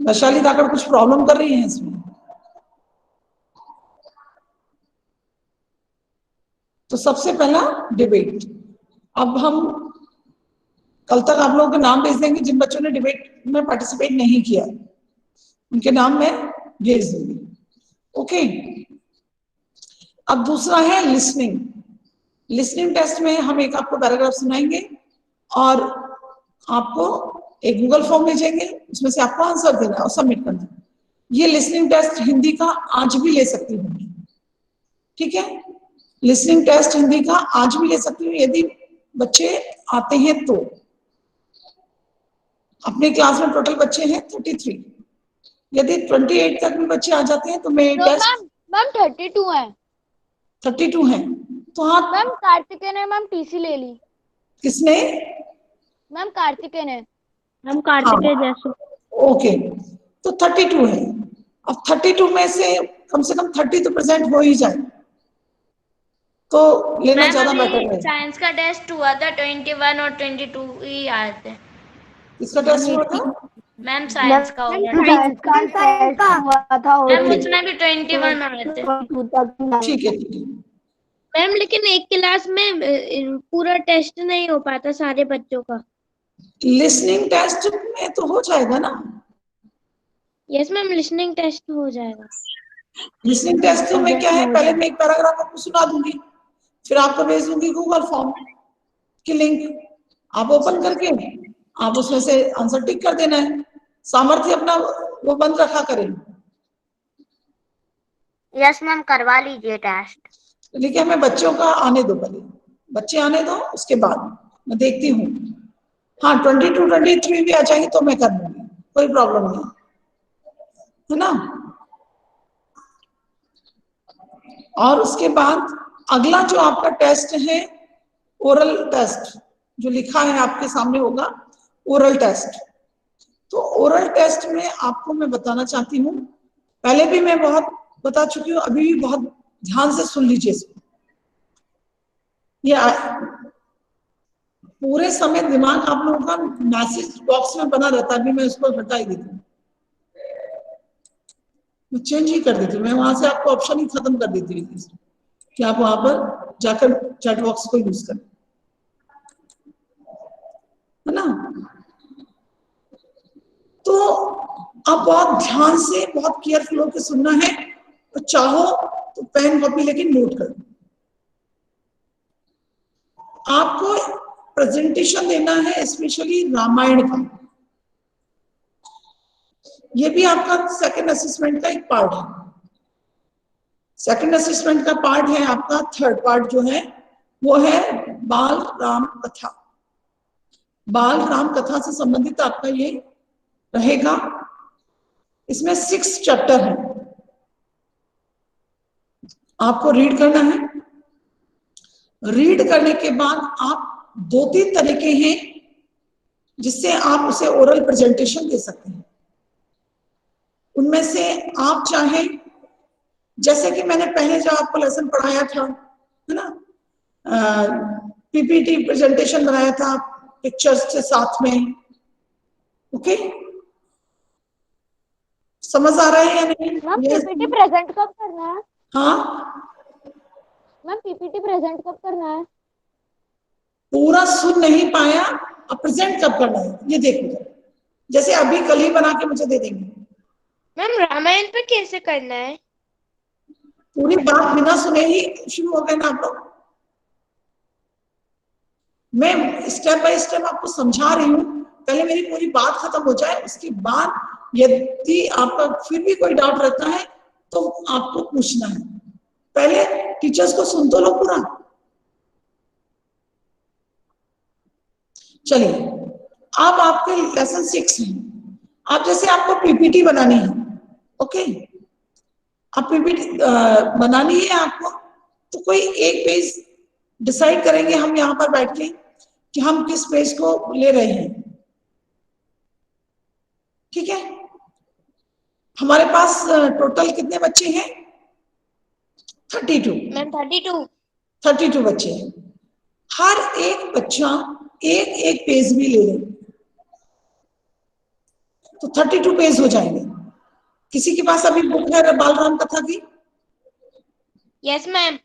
वैशाली धाकड़ कुछ प्रॉब्लम कर रही है इसमें? तो सबसे पहला डिबेट। अब हम कल तक आप लोगों के नाम भेज देंगे जिन बच्चों ने डिबेट में पार्टिसिपेट नहीं किया, उनके नाम मैं भेज दूंगी। ओके। अब दूसरा है लिसनिंग। लिसनिंग टेस्ट में हम एक आपको पैराग्राफ सुनाएंगे और आपको एक गूगल फॉर्म भेजेंगे, उसमें से आपको आंसर देना और सबमिट करना। ये लिसनिंग टेस्ट हिंदी का आज भी ले सकती हूँ, ठीक है? लिसनिंग टेस्ट हिंदी का आज भी ले सकती हूँ यदि बच्चे आते हैं तो। अपने क्लास में टोटल बच्चे हैं 33। यदि 28 तक भी बच्चे आ जाते हैं तो मैं तो टेस्ट। मैम 32 है। 32 है तो हाँ। मैम कार्तिकेय ने मैम टीसी ले ली। किसने? मैम कार्तिकेय ने। मैम कार्तिकेय जैसे। ओके, तो 32 है। अब 32 में से कम 30 तो प्रेजेंट हो ही जाए तो लेना ज्यादा बेटर है। साइंस का टेस्ट हुआ था 21 और 22 ही आए थे। किसका टेस्ट हुआ था? मैम साइंस का हुआ था। मैम उसमें भी 21 आए थे। ठीक है, ठीक है। मैम लेकिन एक क्लास में पूरा टेस्ट नहीं हो पाता सारे बच्चों का। लिसनिंग टेस्ट में तो हो जाएगा ना? यस मैम लिसनिंग टेस्ट हो जाएगा। लिसनिंग टेस्ट तो मैं क्या है, पहले मैं एक पैराग्राफ आपको सुना दूंगी, फिर आपको भेज दूंगी गूगल फॉर्म की लिंक। आप ओपन करके आप उसमें से आंसर टिक कर देना है। सामर्थ्य अपना वो बंद रखा करें। यस मैम करवा लीजिए टेस्ट। लेकिन हमें बच्चों का आने दो, पहले बच्चे आने दो, उसके बाद मैं देखती हूँ। हाँ 22 23 भी आ जाएंगे तो मैं कर लूंगी, कोई प्रॉब्लम नहीं है ना। और उसके बाद अगला जो आपका टेस्ट है ओरल टेस्ट, जो लिखा है आपके सामने होगा ओरल टेस्ट। तो ओरल टेस्ट में आपको मैं बताना चाहती हूँ, पहले भी मैं बहुत बता चुकी हूँ, अभी भी बहुत ध्यान से सुन लीजिए इसको। ये पूरे समय दिमाग आप लोगों का मैसेज बॉक्स में बना रहता है। अभी मैं उसको हटा ही देती हूँ, मैं चेंज ही कर देती हूँ, मैं वहां से आपको ऑप्शन ही खत्म कर देती हूँ कि आप वहां पर जाकर चैट बॉक्स को यूज करें, है ना। तो आप बहुत ध्यान से बहुत केयरफुल होकर सुनना है, तो चाहो तो पेन कॉपी लेके नोट कर। आपको प्रेजेंटेशन देना है स्पेशली रामायण का। ये भी आपका सेकंड असेसमेंट का एक पार्ट है। सेकंड असेसमेंट का पार्ट है आपका, थर्ड पार्ट जो है वो है बाल राम कथा। बाल राम कथा से संबंधित आपका ये रहेगा। इसमें 6 चैप्टर है, आपको रीड करना है। रीड करने के बाद आप 2-3 तरीके हैं जिससे आप उसे ओरल प्रेजेंटेशन दे सकते हैं। उनमें से आप चाहें, जैसे कि मैंने पहले जो आपको लेसन पढ़ाया था, है ना, पीपीटी प्रेजेंटेशन बनाया था पिक्चर्स के साथ में। ओके, समझ आ रहा है या नहीं? मैम पीपीटी प्रेजेंट कब करना है? हाँ मैम पीपीटी प्रेजेंट कब करना है? पूरा सुन नहीं पाया, अब प्रेजेंट कब करना है ये देखो। जैसे अभी कल ही बना के मुझे दे देंगे। मैम रामायण पे कैसे करना है? पूरी बात बिना सुने ही शुरू हो गए ना आप लोग। मैं स्टेप बाय स्टेप आपको समझा रही हूँ, पहले मेरी पूरी बात खत्म हो जाए, उसके बाद यदि आपका फिर भी कोई डाउट रहता है तो आपको पूछना है। पहले टीचर्स को सुन तो लो पूरा। चलिए, अब आपके लेसन 6 है। आप जैसे आपको पीपीटी बनानी है, ओके, आप पीपीटी बनानी है आपको, तो कोई एक पेज डिसाइड करेंगे हम यहाँ पर बैठ के कि हम किस पेज को ले रहे हैं। ठीक है, हमारे पास टोटल कितने बच्चे हैं? 32। मैम 32 बच्चे हैं। हर एक बच्चा एक एक पेज भी ले ले। तो 32 पेज हो जाएंगे। किसी के पास अभी बुक है बालराम कथा की? Yes ma'am.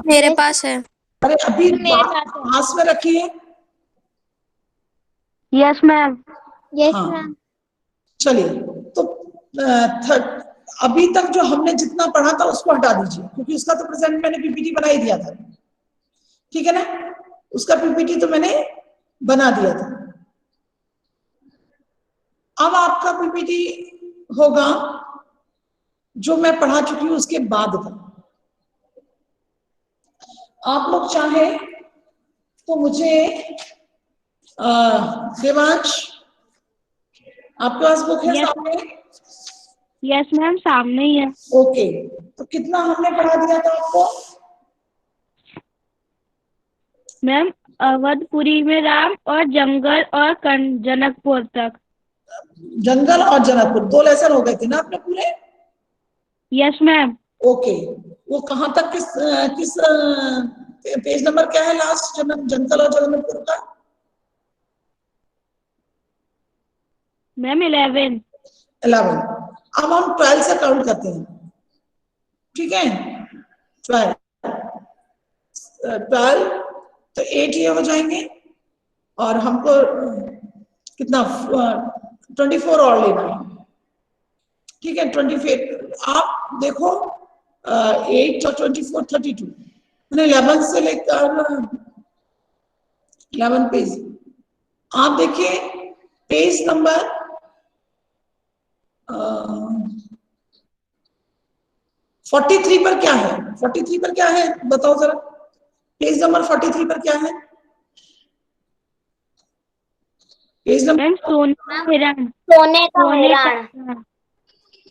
मेरे पास है। अरे अभी मेरे पास है। पास में रखिए। Yes ma'am. यस हाँ मैम। चलिए, तो अभी तक जो हमने जितना पढ़ा था उसको हटा दीजिए, क्योंकि उसका तो प्रेजेंट मैंने पीपीटी बना ही दिया था, ठीक है ना? उसका पीपीटी तो मैंने बना दिया था। अब आपका पीपीटी होगा जो मैं पढ़ा चुकी हूं उसके बाद का। आप लोग चाहे तो मुझे देवांश, आपके पास बुक है सामने? यस मैम, सामने ही है। ओके, तो कितना हमने पढ़ा दिया था आपको? मैम अवधपुरी में राम और जंगल और जनकपुर तक। जंगल और जनकपुर 2 लेसन हो गए थे ना अपने पूरे? Yes ma'am. ओके, वो कहां तक किस पेज नंबर क्या है लास्ट जंगल और जनकपुर का? मैम 11। 11। अब हम 12 से काउंट करते हैं, ठीक है? 12 तो 8 ये हो जाएंगे, और हमको कितना 24 और लेना है, ठीक है? 24 आप देखो, 8 और 24 32, मैंने 11 से लेकर 11 पेज। आप देखिए पेज नंबर 43 पर क्या है? 43 पर क्या है बताओ जरा, पेज नंबर 43 पर क्या है? पेज नंबर मैम सोने का हिरण। सोने का हिरण।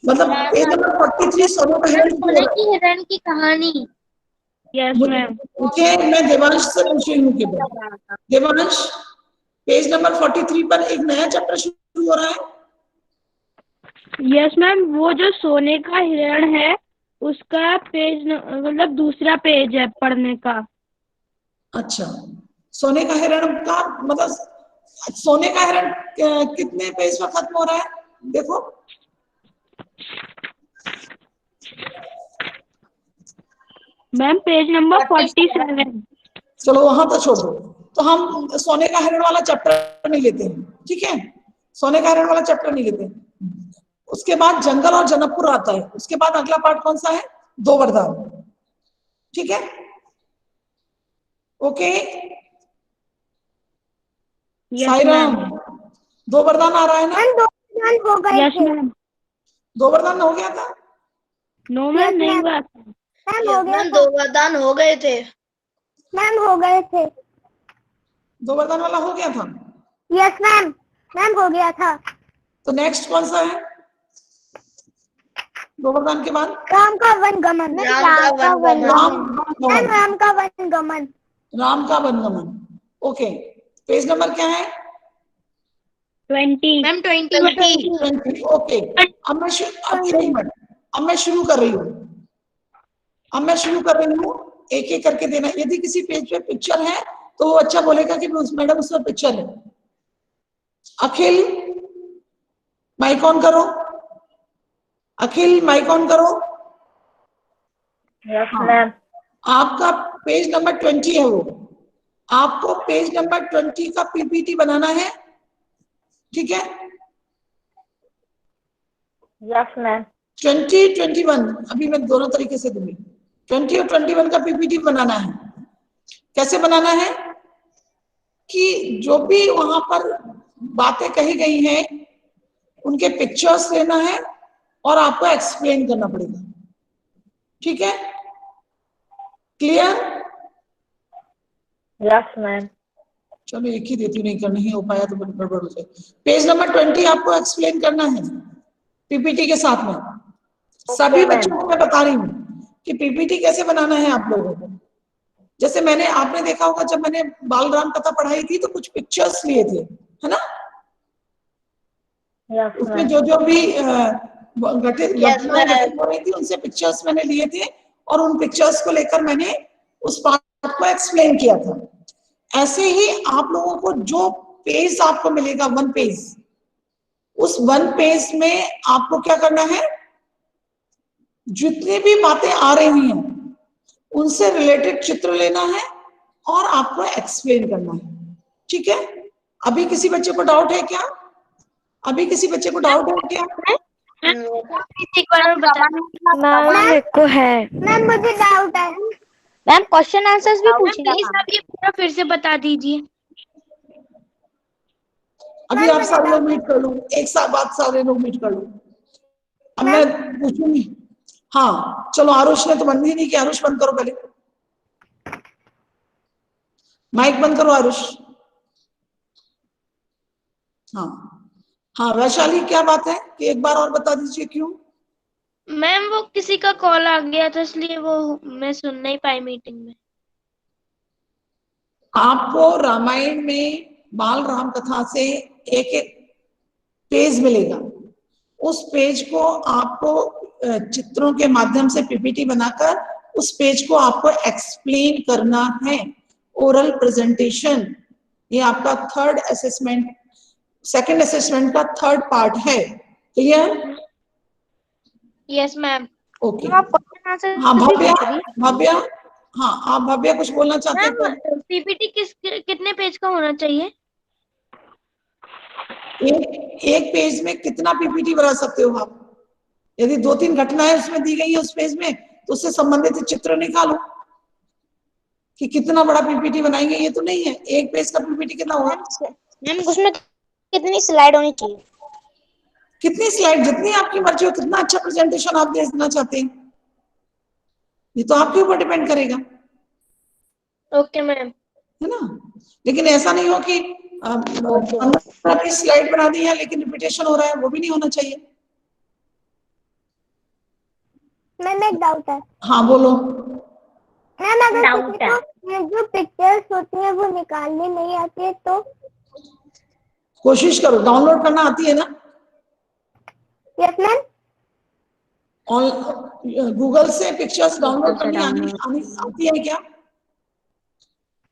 मतलब पेज नंबर 43 सोने का हिरण सोने की हिरण की कहानी। Yes ma'am. मुझे मैं देवांश से पूछी हूँ कि देवांश पेज नंबर 43 पर एक नया चैप्टर शुरू हो रहा है। यस मैम, वो जो सोने का हिरण है उसका पेज मतलब दूसरा पेज है पढ़ने का। अच्छा, सोने का हिरण का मतलब सोने का हिरण कितने पेज पर खत्म हो रहा है देखो? Ma'am page number 47। चलो वहां तो छोड़ दो, तो हम सोने का हिरण वाला चैप्टर नहीं लेते हैं, ठीक है? सोने का हिरण वाला चैप्टर नहीं लेते हैं। उसके बाद जंगल और जनकपुर आता है, उसके बाद अगला पार्ट कौन सा है? 2 वरदान, ठीक है? ओके साईराम, 2 वरदान आ रहा है ना? Yes ma'am. 2 वरदान हो गया था? नो मैम नहीं हुआ। मैम 2 वरदान हो गए थे। मैम हो गए थे। 2 वरदान वाला हो गया था? यस मैम, मैम हो गया था। तो नेक्स्ट कौन सा है 2 वरदान के बाद? राम का वनगमन। राम का वनगमन। राम का वनगमन। राम का वनगमन। ओके, पेज नंबर क्या है? 20। मैम 20। ओके, अब मैं शुरू कर रही हूँ। अब मैं शुरू कर रही हूँ, एक एक करके देना। यदि किसी पेज पे पिक्चर है तो वो अच्छा बोलेगा कि मैडम उसमें पिक्चर है। अखिल माइक ऑन करो, अखिल माइक ऑन करो। Yes ma'am. आपका पेज नंबर 20 है वो, आपको पेज नंबर 20 का पीपीटी बनाना है, ठीक है? Yes ma'am. 20 21 अभी मैं दोनों तरीके से दूंगी। 20 और 21 का पीपीटी बनाना है। कैसे बनाना है कि जो भी वहां पर बातें कही गई हैं उनके पिक्चर्स लेना है और आपको एक्सप्लेन करना पड़ेगा, ठीक है? क्लियर? Yes ma'am. चलो एक ही देती हूँ, नहीं करनी ही हो पाया तो गड़बड़ हो जाए। पेज नंबर 20 आपको एक्सप्लेन करना है पीपीटी के साथ में। सभी बच्चों को मैं बता रही हूँ कि पीपीटी कैसे बनाना है आप लोगों को। जैसे आपने देखा होगा जब मैंने बालराम कथा पढ़ाई थी तो कुछ पिक्चर्स लिए थे, है ना? उसमें जो जो भी घटनाएं हो रही थी उनसे पिक्चर्स मैंने लिए थे और उन पिक्चर्स को लेकर मैंने उस पार्ट को एक्सप्लेन किया था। ऐसे ही आप लोगों को जो पेज आपको मिलेगा 1 पेज, उस 1 पेज में आपको क्या करना है, जितनी भी बातें आ रही हैं उनसे रिलेटेड चित्र लेना है और आपको एक्सप्लेन करना है। ठीक है, अभी किसी बच्चे को डाउट है क्या? अभी किसी बच्चे को डाउट है क्या? एक बार और बता मेरे को है। मैम मुझे डाउट है। मैम क्वेश्चन आंसर्स भी पूछिए। प्लीज आप ये पूरा फिर से बता दीजिए। अभी आप सारे लोग मीट कर लो, एक साथ बात सारे लोग मीट कर लो। अब मैं पूछूंगी। हाँ चलो, आरुष ने तो बंद ही नहीं किया। आरुष बंद करो पहले, माइक बंद करो आरुष। हाँ हाँ, वैशाली क्या बात है कि एक बार और बता दीजिए क्यों? मैम वो किसी का कॉल आ गया था इसलिए वो मैं सुन नहीं पाई मीटिंग में। आपको रामायण में बाल राम कथा से एक एक पेज मिलेगा। उस पेज को आपको चित्रों के माध्यम से पीपीटी बनाकर उस पेज को आपको एक्सप्लेन करना है। ओरल प्रेजेंटेशन, ये आपका थर्ड असेसमेंट, सेकंड असेसमेंट का थर्ड पार्ट है। क्लियर? Yes ma'am. ओके। आप क्वेश्चन आंसर हाँ भव्या, हाँ आप भव्या कुछ बोलना चाहते हैं? मैम पीपीटी कितने पेज का होना चाहिए? एक पेज में कितना पीपीटी बना सकते हो आप? यदि 2-3 घटनाएं उसमें दी गई है उस पेज में, तो उससे संबंधित चित्र निकालो कि कितना बड़ा पीपीटी बनाएंगे। ये तो नहीं है, एक पेज का पीपीटी कितना होगा? मैम उसमें कितनी स्लाइड होनी चाहिए? कितनी स्लाइड, जितनी आपकी मर्जी हो, कितना अच्छा प्रेजेंटेशन आप देना चाहते हैं, ये तो आपके ऊपर डिपेंड करेगा, ओके मैम। है ना। लेकिन ऐसा नहीं हो कि 15-20 स्लाइड बना दी है लेकिन रिपीटेशन हो रहा है, वो भी नहीं होना चाहिए। मैम एक डाउट है। हाँ बोलो। मैम अगर किसी को जो पिक्चर्स होती है वो निकालनी नहीं आती है तो? कोशिश करो, डाउनलोड करना आती है ना? Yes ma'am. गूगल से पिक्चर्स डाउनलोड करनी आती है क्या?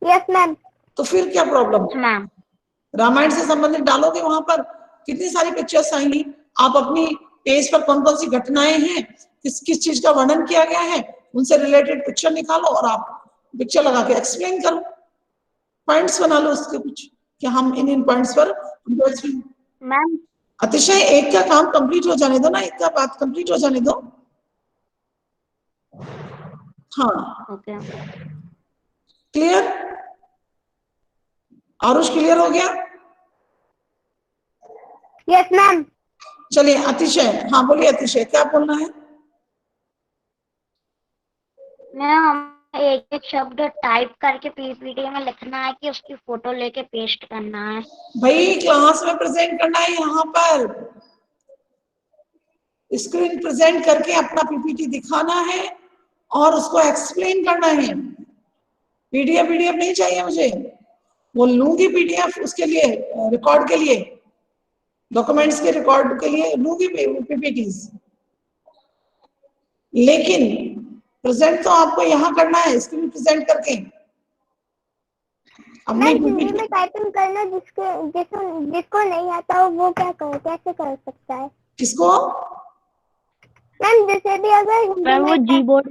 Yes ma'am. तो फिर क्या प्रॉब्लम है? मैम रामायण से संबंधित डालोगे, वहां पर कितनी सारी पिक्चर्स आएंगी। आप अपनी पेज पर कौन कौन सी घटनाएं हैं, किस किस चीज का वर्णन किया गया है, उनसे रिलेटेड पिक्चर निकालो और आप पिक्चर लगा के एक्सप्लेन करो, पॉइंट्स बना लो उसके कुछ कि हम इन पॉइंट्स पर। मैम अतिशय एक का काम कंप्लीट हो जाने दो ना, एक का बात कंप्लीट हो जाने दो। हाँ ओके। क्लियर? आरुष क्लियर हो गया? Yes ma'am. चलिए अतिशय, हाँ बोलिए अतिशय, क्या बोलना है? मैम एक एक शब्द टाइप करके पीपीटी में लिखना है कि उसकी फोटो लेके पेस्ट करना है? भाई क्लास में प्रेजेंट करना है, यहाँ पर स्क्रीन प्रेजेंट करके अपना पीपीटी दिखाना है और उसको एक्सप्लेन करना है। पीडीएफ नहीं चाहिए मुझे, वो लूंगी पीडीएफ उसके लिए, रिकॉर्ड के लिए, डॉक्यूमेंट्स के रिकॉर्ड के लिए लूंगी पीपीटीज, लेकिन प्रेजेंट तो आपको यहाँ करना है, स्क्रीन प्रेजेंट करके अपनी हिंदी में टाइपिंग करना जिसको नहीं आता हो वो कैसे कर सकता है? किसको? मैम जैसे भी अगर मैम वो कीबोर्ड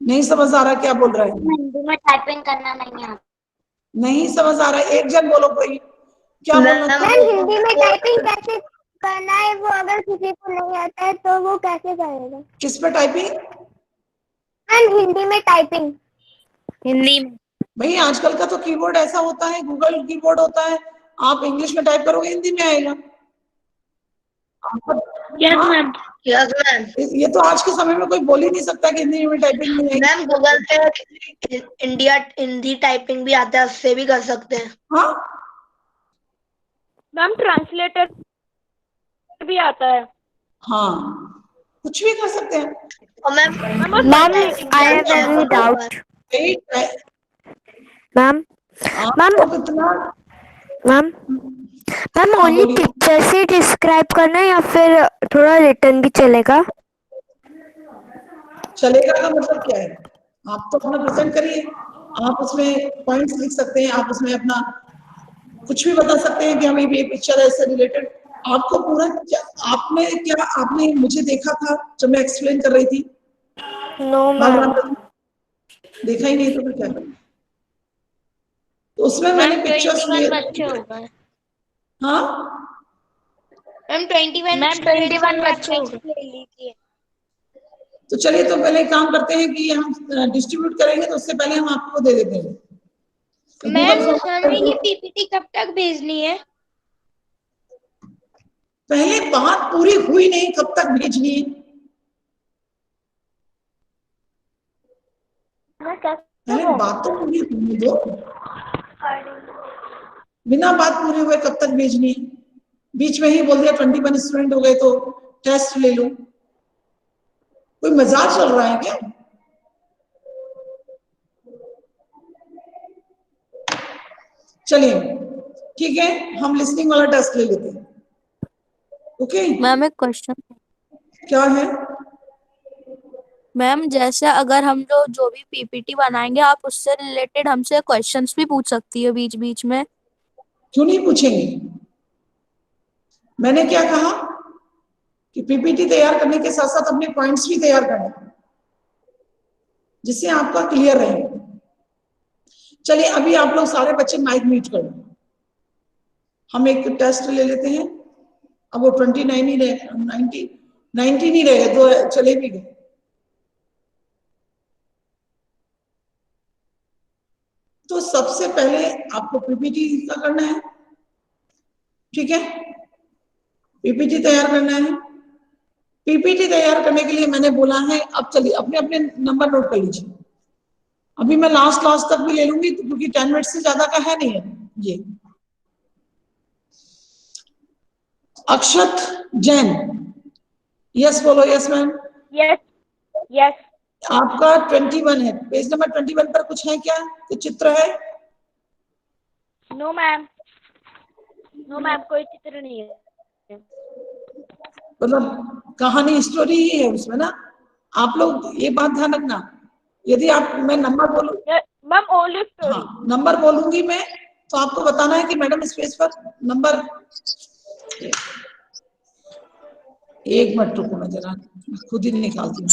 नहीं समझ आ रहा क्या बोल रहा है? हिंदी में टाइपिंग करना नहीं आता। नहीं समझ आ रहा है, एक जन बोलो कोई, क्या बोलना? मैम हिंदी में टाइपिंग कैसे करना है वो अगर किसी को नहीं आता है तो वो कैसे करेगा? किस पे टाइपिंग? मैम हिंदी में टाइपिंग। हिंदी में भाई आजकल का तो कीबोर्ड ऐसा होता है, गूगल कीबोर्ड होता है, आप इंग्लिश में टाइप करोगे हिंदी में आएगा। यस हाँ, मैम। Yes ma'am. ये तो आज के समय में कोई बोल ही नहीं सकता कि हिंदी में टाइपिंग नहीं आएगी। मैम गूगल पे हिंदी टाइपिंग भी आता है, उससे भी कर सकते हैं। हाँ मैम ट्रांसलेटर भी आता है। हाँ, कुछ भी कर सकते हैं। और ma'am ma'am I have any doubt. Ma'am आपको कितना मैम मैम ओनली पिक्चर से डिस्क्राइब करना है या फिर थोड़ा रिटर्न भी चलेगा? चलेगा का मतलब क्या है? आप तो अपना प्रेजेंट करिए, आप उसमें पॉइंट्स लिख सकते हैं, आप उसमें अपना कुछ भी बता सकते हैं कि हमें ये पिक्चर है इससे रिलेटेड, आपको पूरा आपने मुझे देखा था जब मैं एक्सप्लेन कर रही थी? नो बार मैम। बार देखा ही नहीं तो फिर क्या करूं? तो उसमें मैंने मैम पिक्चर्स 21 लिए। बच्चे हो गए। हाँ, मैम 21 मैम स्टूडेंट्स 21 हैं, आप बच्चे हो नेक्स्ट गए। ले लीजिए। तो चलिए, तो पहले एक काम करते हैं कि हम डिस्ट्रीब्यूट करेंगे, तो उससे पहले हम आपको दे देते हैं मैम गूगल फॉर्म हमें ये पर। पीपीटी कब तक भेजनी है? पहले बात पूरी हुई नहीं, कब तक भेजनी है? पहले बात तो पूरी होने दो। बिना बात पूरी हुए कब तक भेजनी है? बीच में ही बोल दिया 21 स्टूडेंट हो गए तो टेस्ट ले लो। कोई मजाक चल रहा है क्या? चलिए ठीक है, हम लिसनिंग वाला टेस्ट ले लेते हैं। ओके, मैम एक क्वेश्चन। क्या है? मैम जैसे अगर हम लोग जो भी पीपीटी बनाएंगे आप उससे रिलेटेड हमसे क्वेश्चंस भी पूछ सकती है बीच बीच में। क्यों नहीं पूछेंगे? मैंने क्या कहा कि पीपीटी तैयार करने के साथ साथ अपने पॉइंट्स भी तैयार करना, जिससे आपका क्लियर रहे। चलिए, अभी आप लोग सारे बच्चे माइक म्यूट कर लो। हम एक टेस्ट ले लेते हैं। अब वो 29 ही रहे, 19 ही रहे, दो चले भी गए। तो सबसे पहले आपको पीपीटी का करना है, ठीक है? पीपीटी तैयार करना है। पीपीटी तैयार करने के लिए मैंने बोला है, अब चलिए अपने अपने नंबर नोट कर लीजिए। अभी मैं लास्ट क्लास तक भी ले लूंगी, क्योंकि 10 मिनट से ज्यादा का है नहीं है ये। अक्षत जैन, यस बोलो। Yes ma'am. Yes yes. आपका 21 है, पेज नंबर 21 पर कुछ है क्या? कुछ चित्र है? नो मैम, नो मैम, कोई चित्र नहीं है। मतलब कहानी स्टोरी ही है उसमें ना। आप लोग ये बात ध्यान रखना, यदि आप मैं नंबर बोलूं, मैम ओनली स्टोरी। हाँ नंबर बोलूंगी मैं, तो आपको बताना है कि मैडम इस पेज पर नंबर। एक मिनट रुको, मैं जरा खुद ही निकालती हूँ।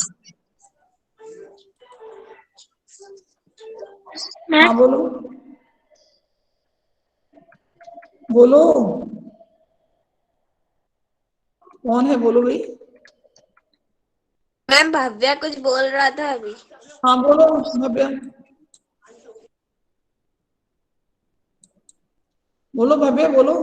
हाँ बोलो, बोलो, कौन है? बोलो भाई। मैम भव्या कुछ बोल रहा था अभी। हाँ बोलो भव्या, बोलो भव्या, बोलो।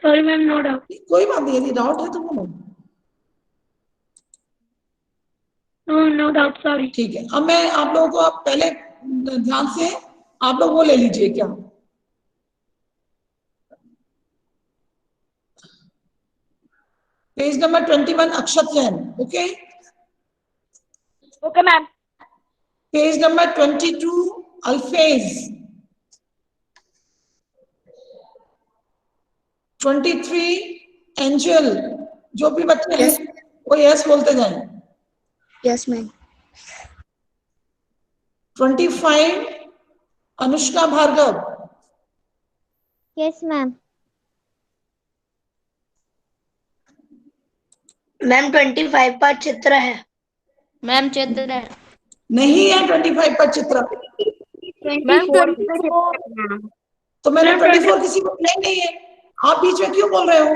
Sorry ma'am, no doubt. कोई बात नहीं, यदि डाउट है तो बोलो। No no doubt, sorry. ठीक है, अब मैं आप लोगों को, आप पहले ध्यान से आप लोग वो ले लीजिए, क्या page number 21 Akshat Jain. Okay, okay ma'am. Page number 22 Alfez, 23 Angel. जो भी बच्चे हैं वो यस बोलते जाएं। Yes ma'am. 25 Anushka Bhargav. Yes ma'am. Ma'am 25 पर चित्र है। मैम चित्र है। नहीं है 25 पर चित्र, मैम 24 पे 24। चित्र है। तो मैंने मैम 24 किसी को नहीं है। आप बीच में क्यों बोल रहे हो?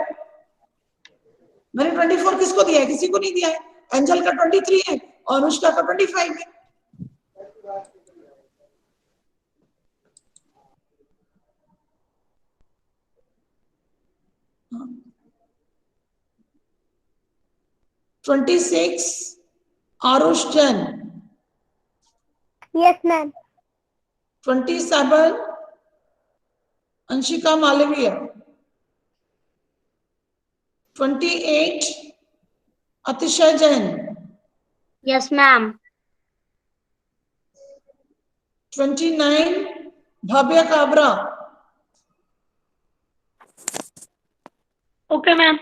मैंने 24 किसको दिया है? किसी को नहीं दिया है। एंजल का 23 है और अनुष्का का 25 है। हाँ। 26 Aarush Jain. Yes ma'am. 27 Anshika Malviya. 28 Atishay Jain. Yes ma'am. 29 Bhavya Kabra. Okay ma'am.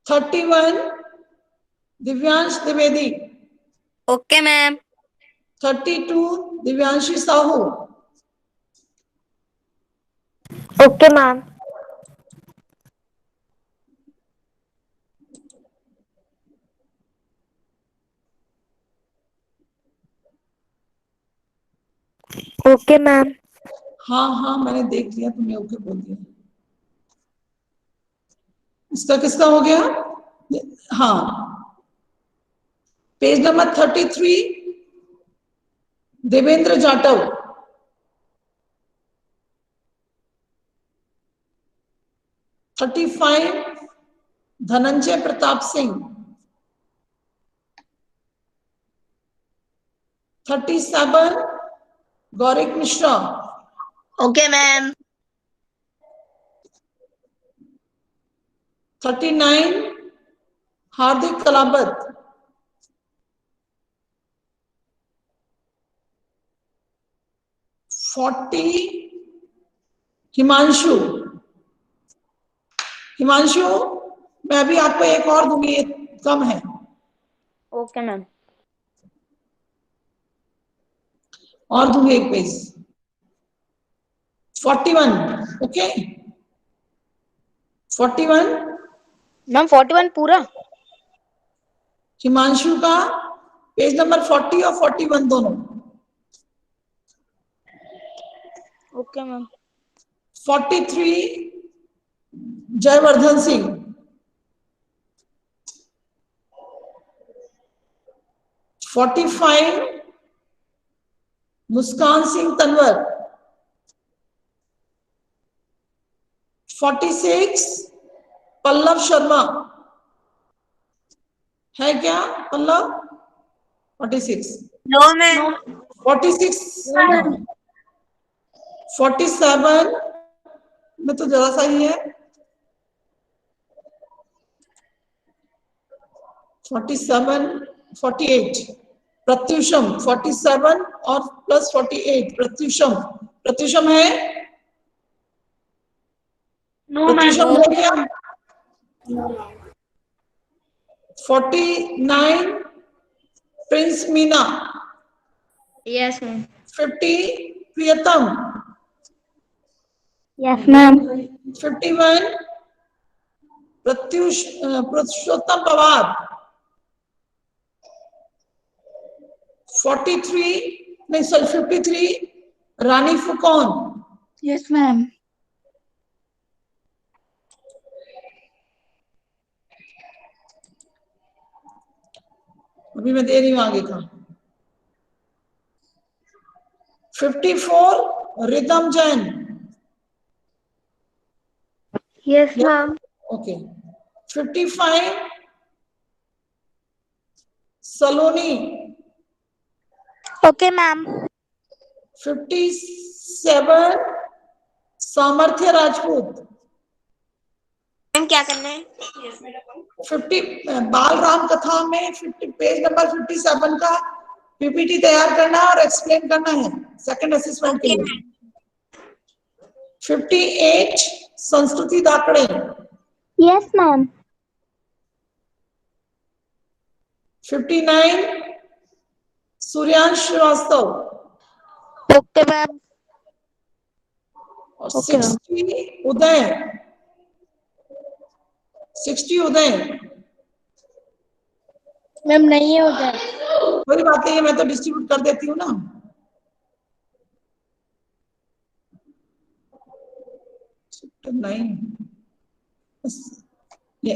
31 Divyansh Dwivedi. Okay ma'am. 32 Divyanshi Sahu. Okay ma'am. Okay ma'am. हाँ हाँ मैंने देख लिया, तुमने ओके बोल दिया। इसका किसका हो गया? हाँ, page number 33 Devendra Jatav. 35 Dhananjay Pratap Singh. 37 Gaurik Mishra. Okay ma'am. 39 Hardik Kalabat. 40 Himanshu. Himanshu, मैं अभी आपको एक और दूंगी, ये कम है। Okay ma'am. और दूंगी एक पेज। 41 ओके। 41 मैम 41 पूरा? हिमांशु का पेज नंबर 40 और 41 दोनों। Okay ma'am. 43 जयवर्धन सिंह। 45 मुस्कान सिंह तनवर। 46 पल्लव शर्मा। है क्या पल्लव? 46 no ma'am. 46 47 में तो जरा सा ही है। 47 48 प्रत्युषम। 47 और प्लस 48 प्रत्युषम। प्रत्युषम है? No ma'am. प्रत्युषम हो गया। 49 प्रिंस मीना। Yes ma'am. 50 प्रियतम। Yes ma'am. 51 पुरुषोत्तम पवार। 43 नहीं sorry 53 Rani Phukan. Yes ma'am. अभी मैं दे रही हूँ आगे का। 54 Ridham Jain. Yes ma'am. Okay. 55 Saloni. Okay ma'am. 57 Samarthya Rajput. Ma'am क्या करना है? 50 बाल राम कथा में 50 पेज नंबर 57 का पीपीटी तैयार करना है और एक्सप्लेन करना है सेकंड असेसमेंट के लिए। 58 Sanskriti Dakade. Yes ma'am. 59 Suryansh Shrivastava. Okay ma'am. और 60 उदय। 60 उदय। मैम नहीं है उधर। कोई बात नहीं है, मैं तो डिस्ट्रीब्यूट कर देती हूँ ना। नहीं ये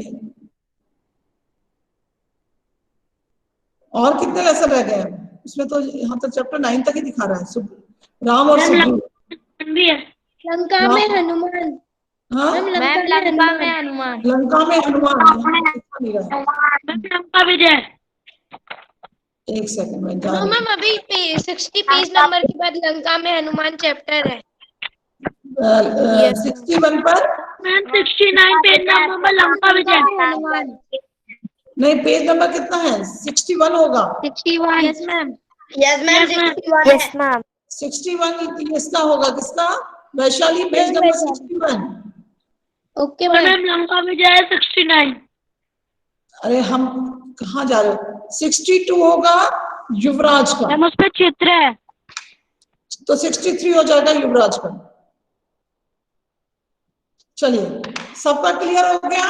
और कितने लेसन रह गए हैं उसमें? तो यहाँ तक चैप्टर 9 तक ही दिखा रहा है। राम और सुग्रीव। भी है। लंका में हनुमान। हाँ मैम लंका में हनुमान। लंका में हनुमान यहाँ दिखा नहीं रहा है। मैम लंका विजय। एक सेकंड में जा नो रही मैम अभी 60 पेज नंबर के बाद लंका में हनुमान चैप्टर है। 61 पर। मैम 69 पेज नंबर पर लंका विजय। हनुमान। नहीं पेज नंबर कितना है? 61 होगा। 61। Yes ma'am. Yes ma'am Yes, ma'am. 61 yes है। मैम। 61 किसका होगा? किसका? Vaishali page number 61। ओके और मैम। मैम लंका विजय 69। अरे हम कहाँ जा रहे हो? 62 होगा युवराज का, मैम उस पे चित्र है। तो 63 हो जाएगा युवराज का। चलिए, सबका क्लियर हो गया?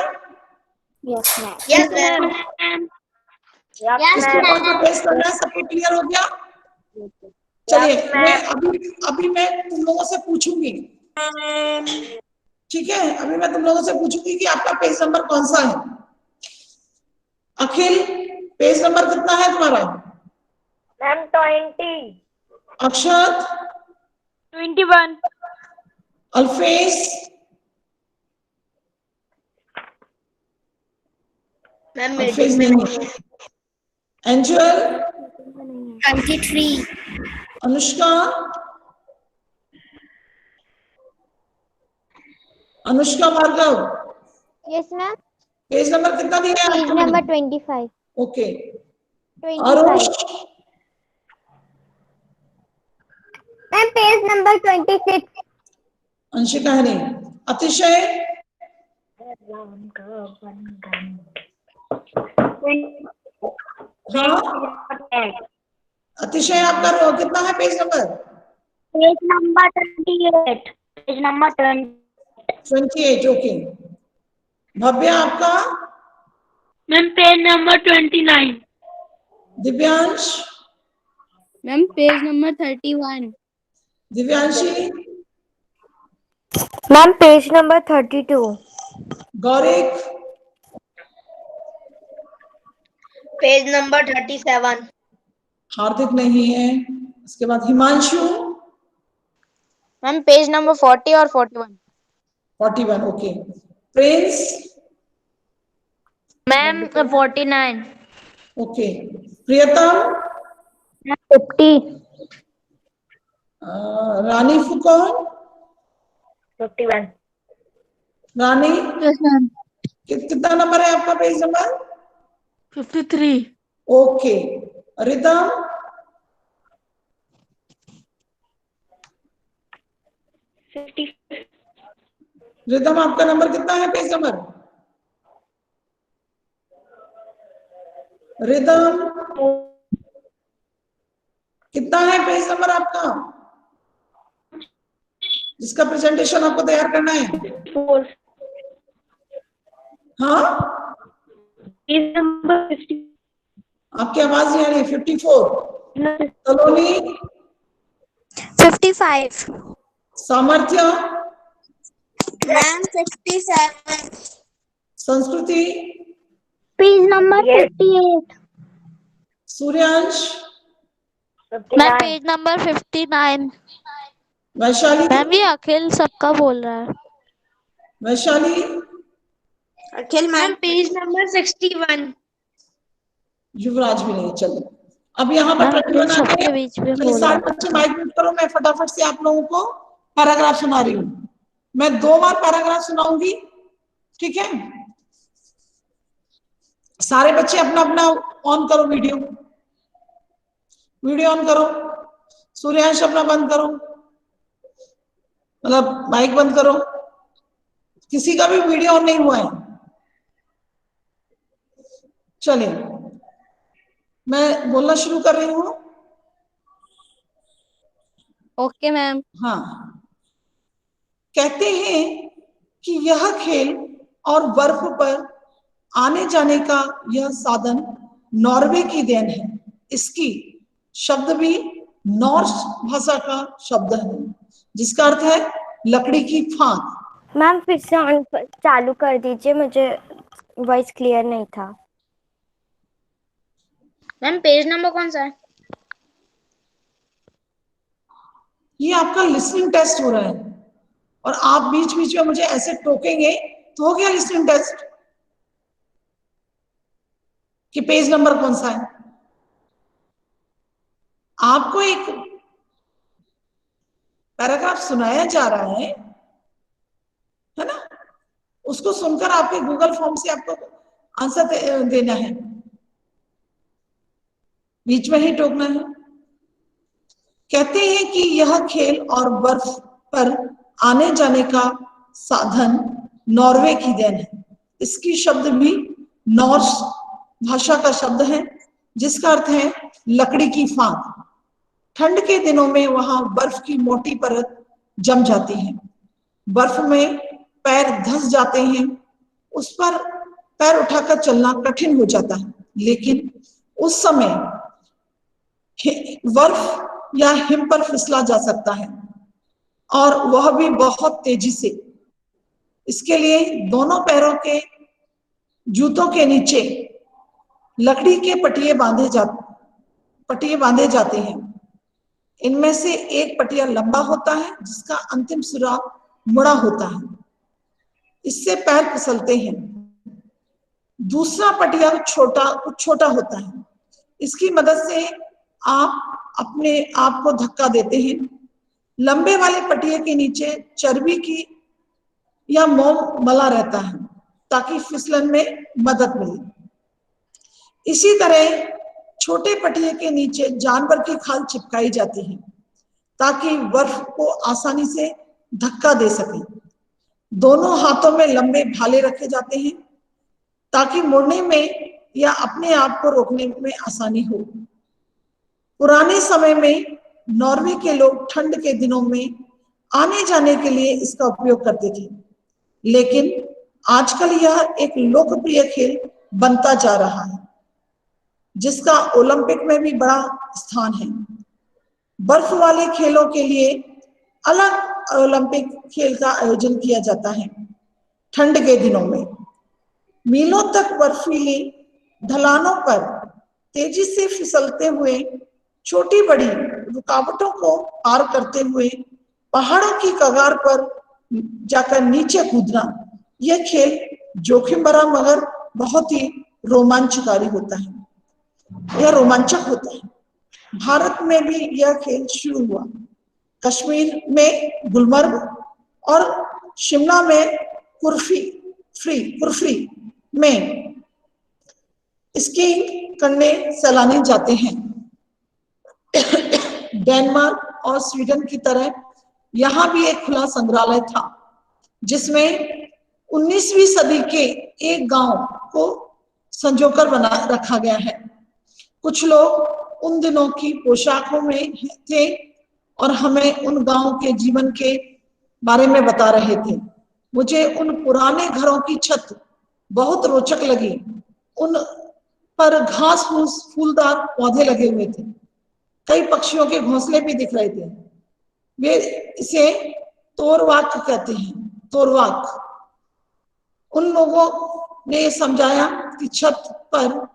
Yes ma'am. Yes ma'am. किसको कौन सा पेश करना है, सबको क्लियर हो गया? चलिए, मैं अभी मैं तुम लोगों से पूछूंगी, ठीक है? अभी मैं तुम लोगों से पूछूंगी कि आपका पेज नंबर कौन सा है। अखिल, पेज नंबर कितना है तुम्हारा? Ma'am 20। Akshat, 21। Alfez, ma'am Alfez meeting में नहीं, Angel, 23। Anushka, Anushka Bhargav, yes ma'am. Page number कितना दिया है पेज आपको मैंने? Number 25। Okay. 25। Aarush, ma'am page number 26। Anshika है नहीं। अतिशय, हाँ अतिशय, आपका कितना है page number? Page number 28। Page number 28। Okay. Bhavya, आपका? Ma'am page number 29। Divyansh, ma'am page number 31। Divyanshi, ma'am page number 32। Gaurik, page number 37। Hardik नहीं है। इसके बाद हिमांशु, मैम पेज नंबर 40 और 41। 41। ओके। Prince, ma'am 49। ओके। प्रियतम, 50। रानी फुकौन, 51। रानी, यस मैम। कितना नंबर है आपका page number? 53। Okay. Rhythm, 50। Rhythm, आपका नंबर कितना है पेज नंबर? रिदम, कितना है पेज नंबर आपका, जिसका प्रेजेंटेशन आपको तैयार करना है? 4। हाँ, पेज नंबर 50। आपकी आवाज नहीं आ रही। 54। सलोनी, 55। सामर्थ्य, मैम 67। संस्कृति, page number 58। Suryansh, ma'am page number 59। Vaishali, ma'am ये अखिल सबका बोल रहा है। वैशाली, अखिल मैम पेज नंबर 61। युवराज भी नहीं। चलो, अब यहाँ पर मैम प्रति अखिल बनाते सबके हैं। बीच में चलिए, बोल सारे रहा बच्चे माइक म्यूट करो। मैं फटाफट से आप लोगों को पैराग्राफ सुना रही हूँ। मैं 2 बार पैराग्राफ सुनाऊंगी, ठीक है? सारे बच्चे अपना अपना ऑन करो, वीडियो ऑन करो। सूर्यांश अपना बंद करो, मतलब माइक बंद करो। किसी का भी वीडियो ऑन नहीं हुआ है। चलिए, मैं बोलना शुरू कर रही हूँ। Okay ma'am. हाँ, कहते हैं कि यह खेल और बर्फ पर आने जाने का यह साधन नॉर्वे की देन है। इसकी शब्द भी नॉर्स भाषा का शब्द है, जिसका अर्थ है लकड़ी की फांक। मैम फिर से ऑन चालू कर दीजिए, मुझे वॉइस क्लियर नहीं था। मैम पेज नंबर कौन सा है? ये आपका लिसनिंग टेस्ट हो रहा है और आप बीच बीच में मुझे ऐसे टोकेंगे तो हो गया लिसनिंग टेस्ट कि पेज नंबर कौन सा है। आपको एक पैराग्राफ सुनाया जा रहा है ना? उसको सुनकर आपके गूगल फॉर्म से आपको आंसर देना है, बीच में ही टोकना है। कहते हैं कि यह खेल और बर्फ पर आने जाने का साधन नॉर्वे की देन है। इसकी शब्द भी नॉर्स भाषा का शब्द है, जिसका अर्थ है लकड़ी की फांक। ठंड के दिनों में वहां बर्फ की मोटी परत जम जाती है, बर्फ में पैर धंस जाते हैं, उस पर पैर उठाकर चलना कठिन हो जाता है। लेकिन उस समय बर्फ या हिम पर फिसला जा सकता है, और वह भी बहुत तेजी से। इसके लिए दोनों पैरों के जूतों के नीचे लकड़ी के पटिये बांधे जाते हैं। इनमें से एक पटिया लंबा होता है, जिसका अंतिम सिरा मुड़ा होता है, इससे पैर फिसलते हैं। दूसरा पटिया छोटा होता है, इसकी मदद से आप अपने आप को धक्का देते हैं। लंबे वाले पटिये के नीचे चर्बी की या मोम मला रहता है, ताकि फिसलन में मदद मिले। इसी तरह छोटे पटिये के नीचे जानवर की खाल चिपकाई जाती है, ताकि बर्फ को आसानी से धक्का दे सके। दोनों हाथों में लंबे भाले रखे जाते हैं, ताकि मुड़ने में या अपने आप को रोकने में आसानी हो। पुराने समय में नॉर्वे के लोग ठंड के दिनों में आने जाने के लिए इसका उपयोग करते थे, लेकिन आजकल यह एक लोकप्रिय खेल बनता जा रहा है, जिसका ओलंपिक में भी बड़ा स्थान है। बर्फ वाले खेलों के लिए अलग ओलंपिक खेल का आयोजन किया जाता है। ठंड के दिनों में मीलों तक बर्फीली ढलानों पर तेजी से फिसलते हुए, छोटी बड़ी रुकावटों को पार करते हुए पहाड़ों की कगार पर जाकर नीचे कूदना, यह खेल जोखिम भरा मगर बहुत ही रोमांचकारी होता है। यह रोमांचक होता है। भारत में भी यह खेल शुरू हुआ। कश्मीर में गुलमर्ग और शिमला में कुफरी में स्कीइंग करने सैलानी जाते हैं। डेनमार्क और स्वीडन की तरह यहाँ भी एक खुला संग्रहालय था, जिसमें 19वीं सदी के एक गांव को संजोकर बना रखा गया है। कुछ लोग उन दिनों की पोशाकों में थे और हमें उन गांव के जीवन के बारे में बता रहे थे। मुझे उन पुराने घरों की छत बहुत रोचक लगी। उन पर घास फूस फूलदार पौधे लगे हुए थे। कई पक्षियों के घोंसले भी दिख रहे थे। वे इसे तोरवाक कहते हैं, तोरवाक। उन लोगों ने समझाया कि छत पर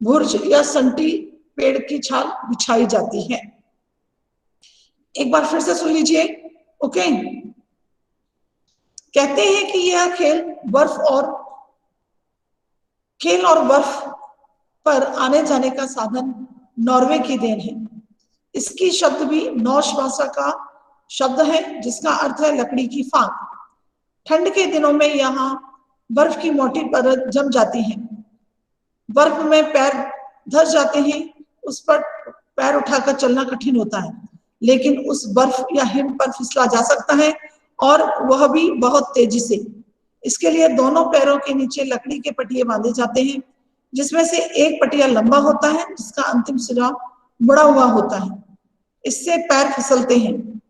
भुर्ज या संटी पेड़ की छाल बिछाई जाती है। एक बार फिर से सुन लीजिए, ओके। कहते हैं कि यह खेल और बर्फ पर आने जाने का साधन नॉर्वे की देन है। इसकी शब्द भी नॉर्स भाषा का शब्द है, जिसका अर्थ है लकड़ी की फांक। ठंड के दिनों में यहाँ बर्फ की मोटी परत जम जाती है, बर्फ में पैर धंस जाते हैं, उस पर पैर उठाकर चलना कठिन होता है, लेकिन उस बर्फ या हिम पर फिसला जा सकता है, और वह भी बहुत तेजी से। इसके लिए दोनों पैरों के नीचे लकड़ी के पटिये बांधे जाते हैं, जिसमें से एक पटिया लंबा होता है, जिसका अंतिम सिरा मुड़ा हुआ होता है, इससे पैर फिसलते हैं।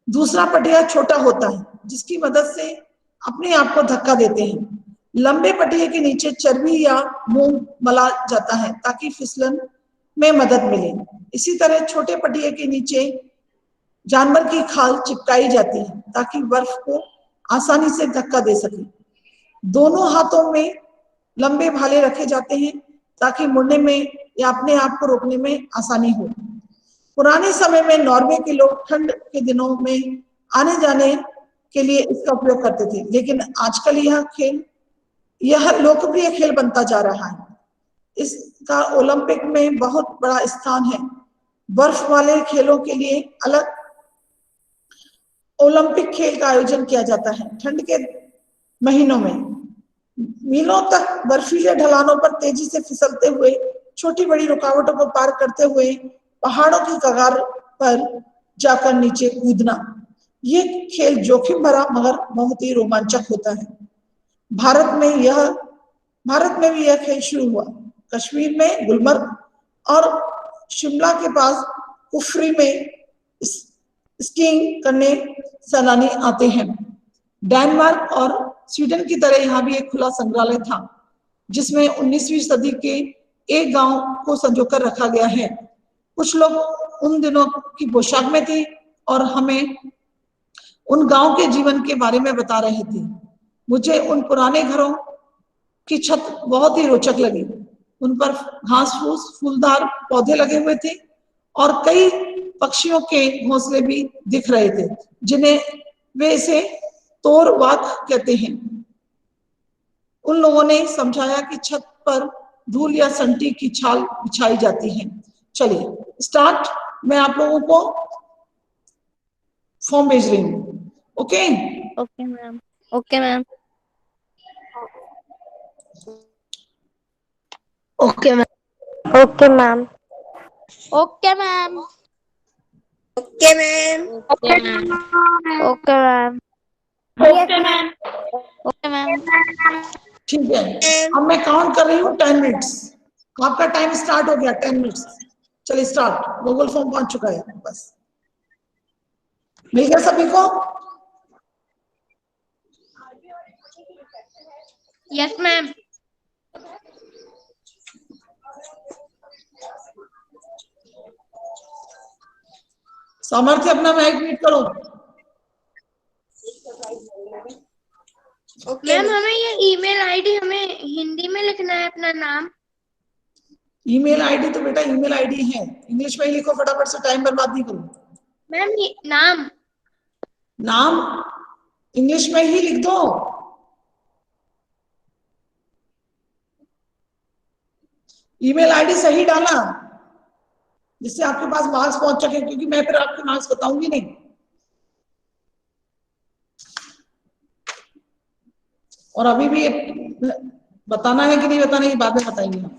दूसरा पटिया छोटा होता है, जिसकी मदद से अपने आप को धक्का देते हैं। लंबे पटिये के नीचे चर्बी या मोम मला जाता है, ताकि फिसलन में मदद मिले। इसी तरह छोटे पटिये के नीचे जानवर की खाल चिपकाई जाती है, ताकि बर्फ को आसानी से धक्का दे सके। दोनों हाथों में लंबे भाले रखे जाते हैं, ताकि मुड़ने में या अपने आप को रोकने में आसानी हो। पुराने समय में नॉर्वे के लोग ठंड के दिनों में आने जाने के लिए इसका उपयोग करते थे, लेकिन आजकल यह लोकप्रिय खेल बनता जा रहा है। इसका ओलंपिक में बहुत बड़ा स्थान है। बर्फ वाले खेलों के लिए अलग ओलंपिक खेल का आयोजन किया जाता है। ठंड के महीनों में मीलों तक बर्फीले ढलानों पर तेजी से फिसलते हुए, छोटी बड़ी रुकावटों को पार करते हुए पहाड़ों की कगार पर जाकर नीचे कूदना, ये खेल जोखिम भरा मगर बहुत ही रोमांचक होता है। भारत में भी यह खेल शुरू हुआ। कश्मीर में गुलमर्ग और शिमला के पास कुफरी में स्कीइंग करने सैलानी आते हैं। डेनमार्क और स्वीडन की तरह यहाँ भी एक खुला संग्रहालय था जिसमें 19वीं सदी के एक गांव को संजोकर रखा गया है। कुछ लोग उन दिनों की पोशाक में थे और हमें उन गांव के जीवन के बारे में बता रहे थे। मुझे उन पुराने घरों की छत बहुत ही रोचक लगी। उन पर घास फूस फूलदार पौधे लगे हुए थे और कई पक्षियों के घोंसले भी दिख रहे थे जिन्हें वे इसे तोर वाक कहते हैं। उन लोगों ने समझाया कि छत पर धूल या संटी की छाल बिछाई जाती है। चलिए स्टार्ट। मैं आप लोगों को फॉर्म भेज रही हूँ। Okay okay ma'am. Okay ma'am. Okay ma'am. Okay ma'am. Okay ma'am. Okay ma'am. Okay ma'am. Okay ma'am. Okay ma'am. Okay ma'am. ठीक है, अब मैं काउंट कर रही हूँ 10 मिनट्स। आपका टाइम स्टार्ट हो गया 10 मिनट्स। चलिए स्टार्ट। गूगल फॉर्म पहुंच चुका है, बस मिल गया सभी को। Yes ma'am. सामर्थ्य अपना माइक म्यूट करो। मैम हमें ये ईमेल आईडी हमें हिंदी में लिखना है अपना नाम। ईमेल आईडी तो बेटा ईमेल आईडी है, इंग्लिश में ही लिखो फटाफट से, टाइम बर्बाद नहीं करो। मैम ये नाम नाम इंग्लिश में ही लिख दो। ईमेल आईडी सही डालना जिससे आपके पास मार्क्स पहुंच सके, क्योंकि मैं फिर आपके मार्क्स बताऊंगी नहीं। और अभी भी बताना है कि नहीं बताना, ये बाद में बताएंगे हम।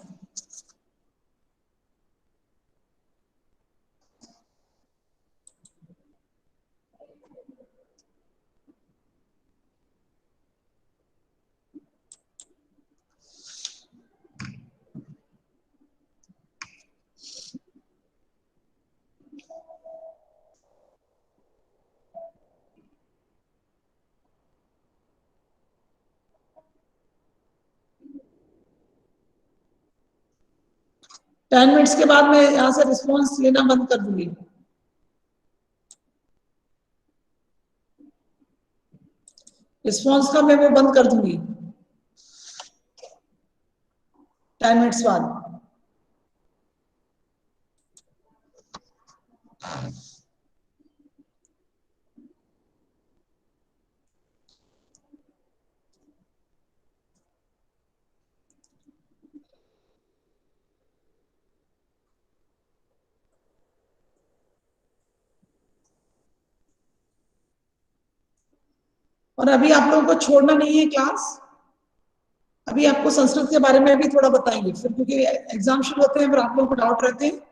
टेन मिनट्स के बाद मैं यहाँ से रिस्पॉन्स लेना बंद कर दूंगी। रिस्पॉन्स का मैं वो बंद कर दूंगी 10 मिनट्स बाद। और अभी आप लोगों को छोड़ना नहीं है क्लास। अभी आपको संस्कृत के बारे में भी थोड़ा बताएंगे फिर, क्योंकि एग्जाम शुरू होते हैं फिर आप लोगों को डाउट रहते हैं।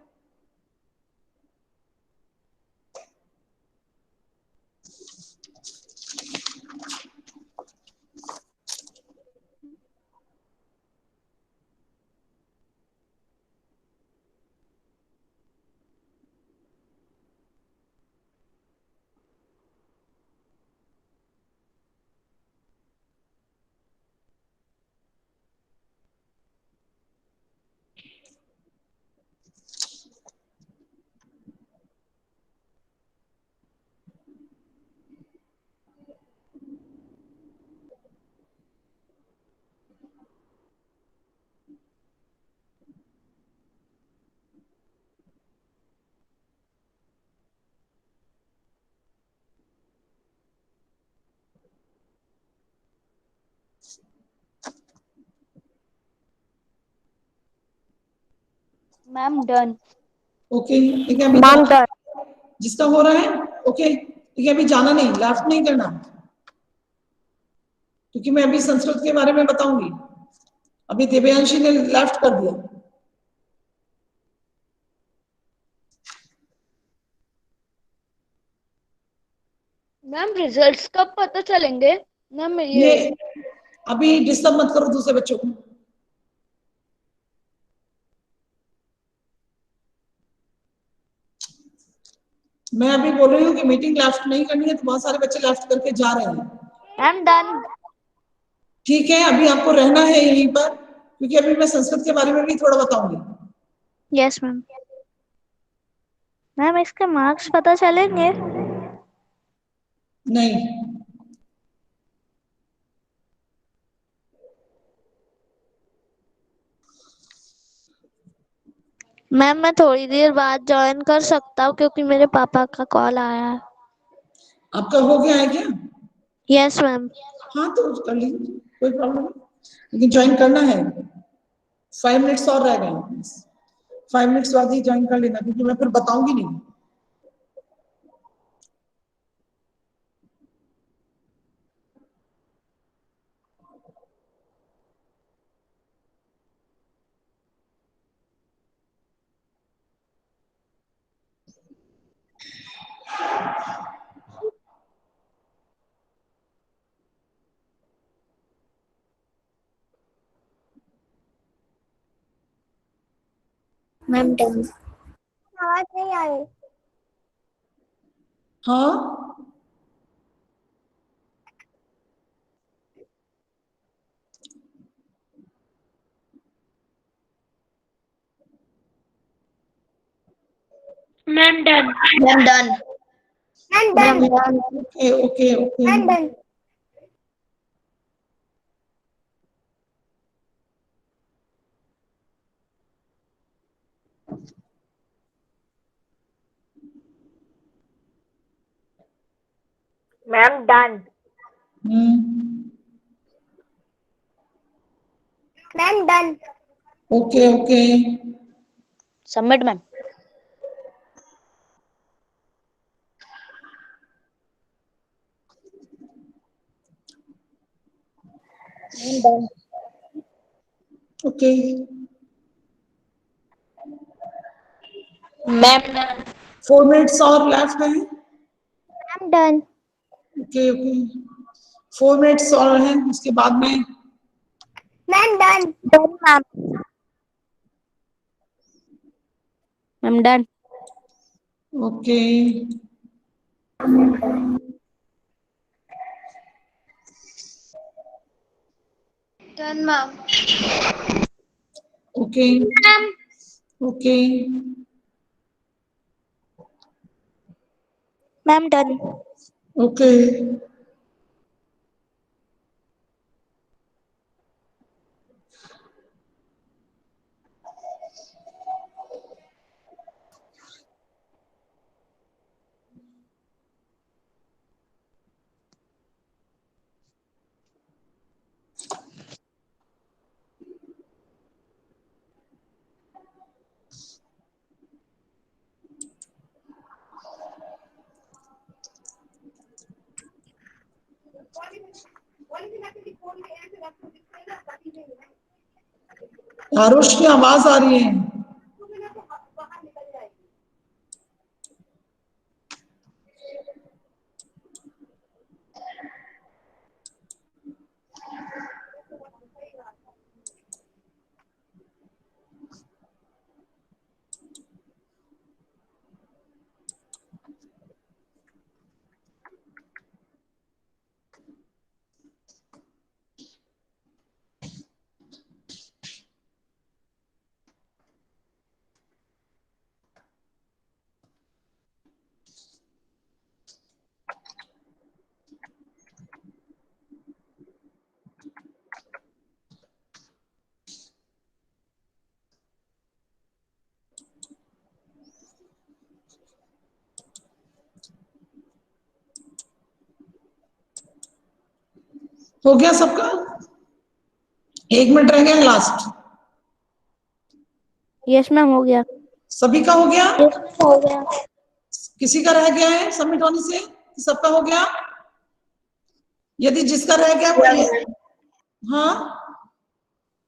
Ma'am done. ओके ठीक है, अभी मैम डन। जिसका हो रहा है ओके ठीक है। अभी जाना नहीं, लेफ्ट नहीं करना, क्योंकि मैं अभी संस्कृत के बारे में बताऊंगी। अभी दिव्यांशी ने लेफ्ट कर दिया। मैम रिजल्ट्स कब पता चलेंगे? मैम ये अभी डिस्टर्ब मत करो दूसरे बच्चों को। मैं अभी बोल रही हूँ कि मीटिंग लेफ्ट नहीं करनी है, तो बहुत सारे बच्चे लेफ्ट करके जा रहे हैं। Ma'am done. ठीक है, अभी आपको रहना है यहीं पर, क्योंकि अभी मैं संस्कृत के बारे में भी थोड़ा बताऊंगी। Yes ma'am. मैम इसके मार्क्स पता चलेंगे? नहीं, मैम मैं थोड़ी देर बाद ज्वाइन कर सकता हूँ क्योंकि मेरे पापा का कॉल आया है। आपका हो गया है क्या? Yes ma'am. हाँ तो कर लीजिए, कोई प्रॉब्लम नहीं, लेकिन ज्वाइन करना है। 5 मिनट्स और रह गए, 5 मिनट्स बाद ही ज्वाइन कर लेना, क्योंकि मैं फिर बताऊंगी नहीं। Ma'am done. आवाज नहीं आ रही। हाँ, ma'am done. Ma'am done. Ma'am done. Okay okay okay. Ma'am done. Ma'am done. Ma'am done. Okay okay. Submit ma'am. Okay ma'am 4 minutes और लेफ्ट है। Ma'am done. Okay okay, 4 minutes और हैं, उसके बाद में। Ma'am done. Done ma'am. Ma'am done. Okay done ma'am. Okay okay ma'am done. Okay. Aarush की आवाज आ रही है। हो गया सबका? 1 मिनट रह गया लास्ट। यस मैम हो गया। सभी का हो गया? हो गया। किसी का रह गया है सबमिट होने से? सबका हो गया? यदि जिसका रह गया वो हाँ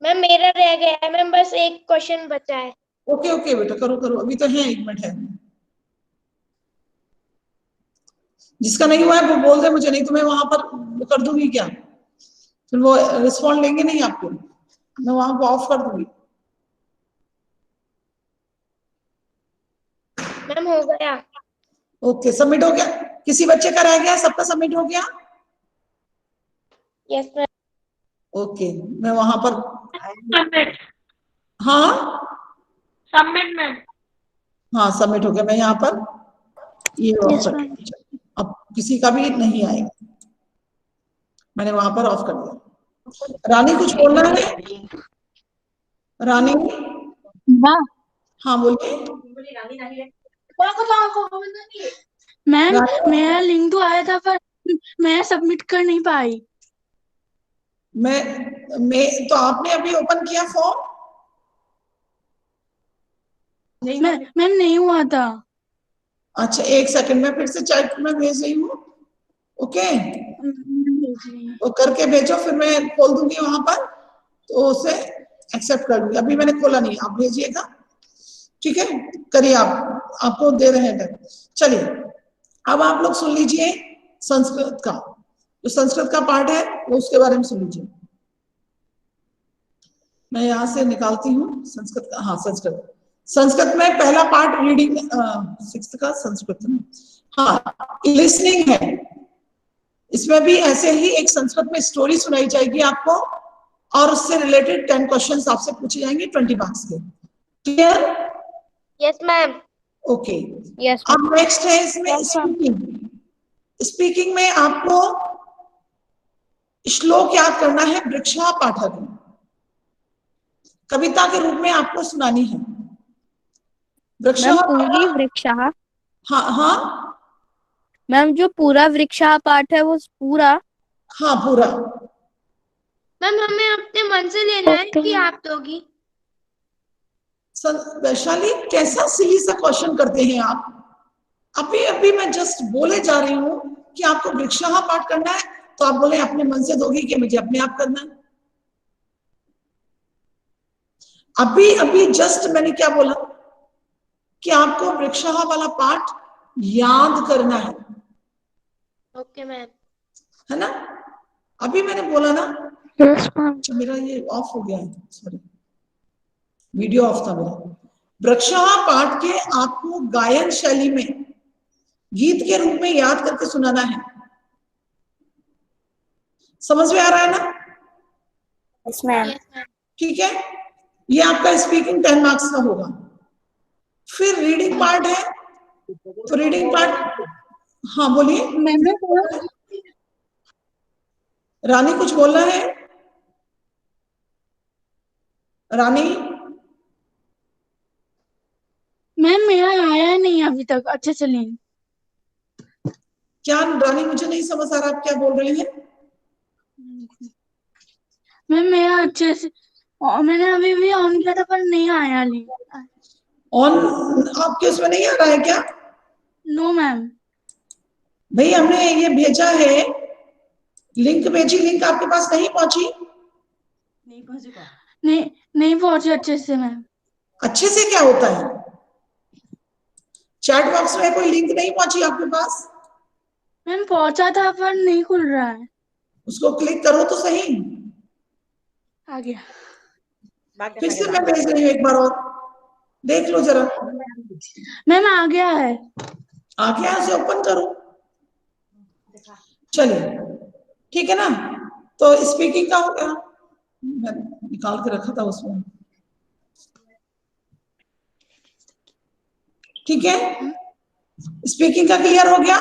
मैम मेरा रह गया है मैम, बस एक क्वेश्चन बचा है। ओके ओके बेटा, करो करो, अभी तो है, 1 मिनट है। जिसका नहीं हुआ है वो बोल दे मुझे, नहीं तो मैं वहां पर वो कर दूंगी क्या, फिर वो रिस्पॉन्ड लेंगे नहीं आपको, मैं वहां को ऑफ कर दूंगी। मैम हो गया। ओके, सबमिट हो गया? किसी बच्चे का रह गया? सबका सबमिट हो गया? Yes ma'am. ओके, मैं वहां पर, सबमिट हाँ सबमिट मैम। हाँ सबमिट हो गया। मैं यहाँ पर ये ऑफ Yes, कर ma'am. दिया। अब किसी का भी नहीं आएगा, मैंने वहां पर ऑफ कर दिया। रानी कुछ बोलना है? रानी, हाँ बोलिए। मैम रानी, मेरा लिंक तो आया था पर मैं सबमिट कर नहीं पाई। मैं तो आपने अभी ओपन किया फॉर्म? मैम नहीं हुआ था। अच्छा एक सेकंड, मैं फिर से चैट में भेज रही हूँ। ओके, वो करके भेजो, फिर मैं खोल दूंगी वहां पर, तो उसे एक्सेप्ट कर लूंगी। अभी मैंने खोला नहीं, आप भेजिएगा, ठीक है? करिए, आप, आपको दे रहे हैं। चलिए, अब आप लोग सुन लीजिए संस्कृत का, जो संस्कृत का पार्ट है वो उसके बारे में सुन लीजिए। मैं यहाँ से निकालती हूँ संस्कृत का। हाँ, संस्कृत में पहला पार्ट रीडिंग, 6th का संस्कृत में, हाँ लिसनिंग है। इसमें भी ऐसे ही एक संस्कृत में स्टोरी सुनाई जाएगी आपको, और उससे रिलेटेड 10 क्वेश्चंस आपसे पूछे जाएंगे 20 मार्क्स के। Clear? Yes ma'am. Okay, yes अब नेक्स्ट है इसमें स्पीकिंग। स्पीकिंग में आपको श्लोक याद करना है, वृक्षा पाठक, कविता के रूप में आपको सुनानी है। वृक्षा, मैम पूरी वृक्षः, हाँ हाँ मैम जो पूरा वृक्षः पाठ है वो पूरा। हाँ पूरा। मैम हमें अपने मन से लेना है कि आप दोगी? वैशाली, कैसा सिली सा क्वेश्चन करते हैं आप? अभी अभी मैं जस्ट बोले जा रही हूँ कि आपको वृक्षः पाठ करना है, तो आप बोले अपने मन से दोगी कि मुझे अपने आप करना है? अभी अभी जस्ट मैंने क्या बोला कि आपको वृक्षः वाला पाठ याद करना है, ओके मैम। है ना? अभी मैंने बोला ना। Yes ma'am. मेरा ये ऑफ हो गया है, सॉरी, वीडियो ऑफ था मेरा। वृक्षः पाठ के आपको गायन शैली में गीत के रूप में याद करके सुनाना है। समझ में आ रहा है ना? Yes ma'am. Yes ma'am. ठीक है, ये आपका स्पीकिंग 10 मार्क्स का होगा। फिर रीडिंग पार्ट है, तो रीडिंग पार्ट, हाँ बोलिए। रानी कुछ बोलना है? रानी, मैम मेरा आया नहीं अभी तक अच्छे से लिंक। क्या रानी, मुझे नहीं समझ आ रहा आप क्या बोल रही हैं। मैम मेरा अच्छे से, मैंने अभी भी ऑन किया था पर नहीं आया लिंक। ऑन आपके उसमें नहीं आ रहा है क्या? No ma'am. भाई हमने ये भेजा है, लिंक भेजी, लिंक आपके पास नहीं पहुंची? नहीं पहुंचे अच्छे से मैम। अच्छे से क्या होता है? चैट बॉक्स में कोई लिंक नहीं पहुंची आपके पास? मैम पहुंचा था पर नहीं खुल रहा है। उसको क्लिक करो तो सही। आ गया। फिर से मैं भेज रही हूँ, एक बार और देख लो जरा। मैम आ गया है। आ गया, उसे ओपन करो। चलिए, ठीक है ना? तो स्पीकिंग का हो गया, मैं निकाल के रखा था उसमें, ठीक है? स्पीकिंग का क्लियर हो गया?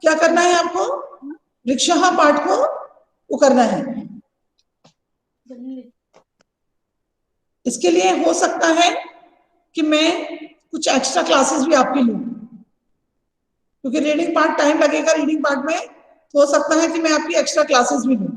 क्या करना है आपको? वृक्षः पाठ को वो करना है। इसके लिए हो सकता है कि मैं कुछ एक्स्ट्रा क्लासेस भी आपकी लूं, क्योंकि रीडिंग पार्ट टाइम लगेगा रीडिंग पार्ट में, तो हो सकता है कि मैं आपकी एक्स्ट्रा क्लासेस भी लूं।